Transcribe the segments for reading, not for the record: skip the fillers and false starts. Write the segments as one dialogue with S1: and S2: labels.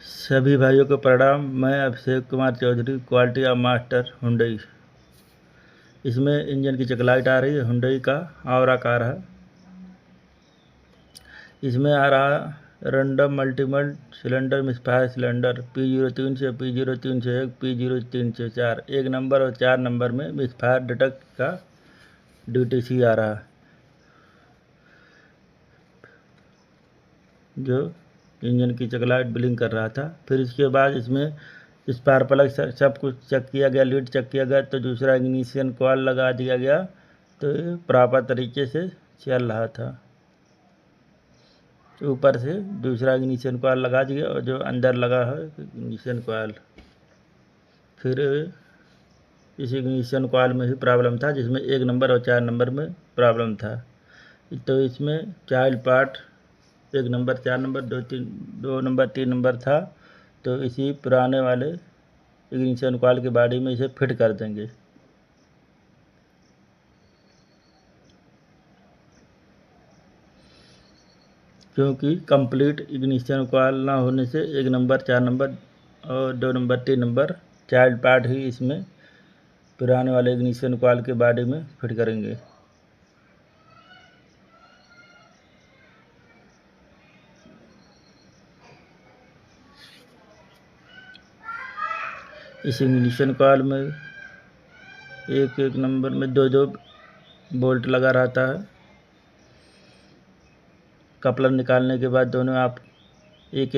S1: सभी भाइयों को प्रणाम। मैं Abhishek Kumar Chaudhary, quality of master Hyundai. इसमें इंजन की चेकलाइट आ रही है, हुंडई का आवरा कार है। इसमें आ रहा random multiple cylinder misfire cylinder P03 से P03 से 1 P03 से 4 1 नंबर और 4 नंबर में मिसफायर डिटेक्ट का DTC आ रहा है, जो इंजन की चेकलाइट ब्लिंक कर रहा था। फिर इसके बाद इसमें स्पार्क प्लग सब कुछ चेक किया गया, लीड चेक किया गया, तो दूसरा इग्निशन कॉइल लगा दिया गया, तो ये प्रॉपर तरीके से चल रहा था। तो ऊपर से दूसरा इग्निशन कॉइल लगा दिया और जो अंदर लगा है इग्निशन कॉइल। फिर इस इग्निशन कॉइल में ही प्रॉब्लम था, जिसमें 1 नंबर और 4 नंबर में प्रॉब्लम था। तो इसमें child part 1 number 4 number 2 number 3 number था, तो इसी पुराने वाले इग्निशन कॉइल के बॉडी में इसे फिट कर देंगे। क्योंकि कंप्लीट इग्निशन कॉइल ना होने से 1 नंबर 4 नंबर और 2 नंबर 3 नंबर चाइल्ड पार्ट ही इसमें पुराने वाले इग्निशन कॉइल के बॉडी में फिट करेंगे। इस इग्निशन कॉइल में एक नंबर में 2 बोल्ट लगा रहता है। कपलर निकालने के बाद दोनों आप एक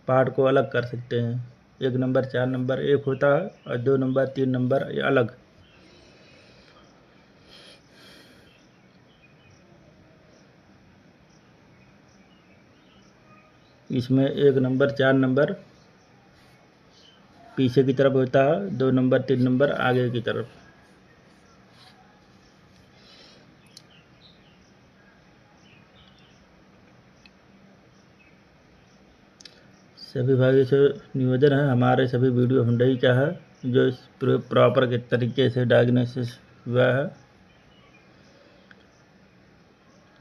S1: पार्ट को अलग कर सकते हैं। 1 नंबर 4 नंबर एक होता है और 2 नंबर 3 नंबर अलग। इसमें 1 नंबर 4 नंबर पीछे की तरफ होता है, 2 नंबर 3 नंबर आगे की तरफ। सभी भाइयों से निवेदन है, हमारे सभी वीडियो हुंडई का है, जो इस प्रॉपर के तरीके से डायग्नोसिस हुआ है।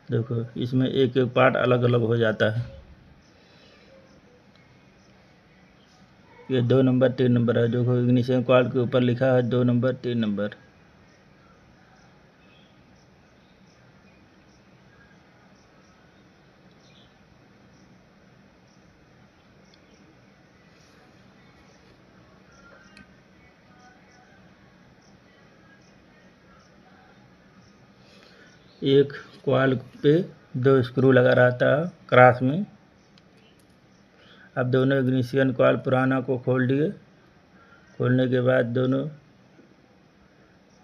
S1: देखो इसमें एक पार्ट अलग अलग हो जाता है। ये 2 नंबर 3 नंबर है, देखो इग्निशन कॉइल के ऊपर लिखा है 2 नंबर 3 नंबर। एक कॉइल पे 2 स्क्रू लगा रहता है क्रॉस में। अब दोनों इग्निशन कॉइल पुराना को खोल दिए। खोलने के बाद दोनों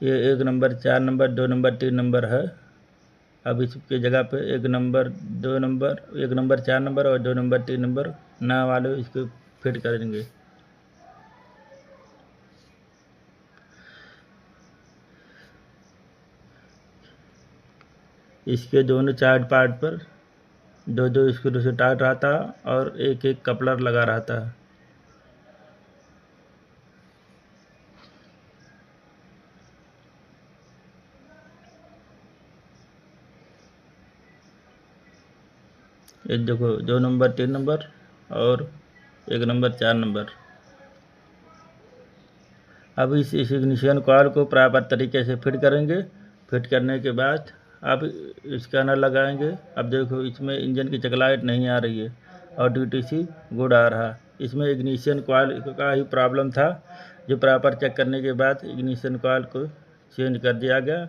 S1: ये 1 नंबर 4 नंबर 2 नंबर 3 नंबर है। अब इसके जगह पे 1 नंबर 2 नंबर 1 नंबर 4 नंबर और 2 नंबर 3 नंबर ना वाले इसको फिट करेंगे। इसके दोनों चाइल्ड पार्ट पर 2 स्क्रू से टाइट रहता है और एक कपलर लगा रहता है। ये देखो 2 नंबर 3 नंबर और 1 नंबर 4 नंबर। अब इस इग्निशन कॉइल को प्रॉपर तरीके से फिट करेंगे। फिट करने के बाद अब स्कैनर लगाएंगे। अब देखो इसमें इंजन की चेकलाइट नहीं आ रही है और DTC गुड आ रहा। इसमें इग्निशन कॉइल का ही प्रॉब्लम था, जो प्रॉपर चेक करने के बाद इग्निशन कॉइल को चेंज कर दिया गया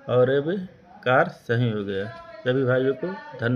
S1: और अब कार सही हो गया। सभी भाइयों को धन्यवाद।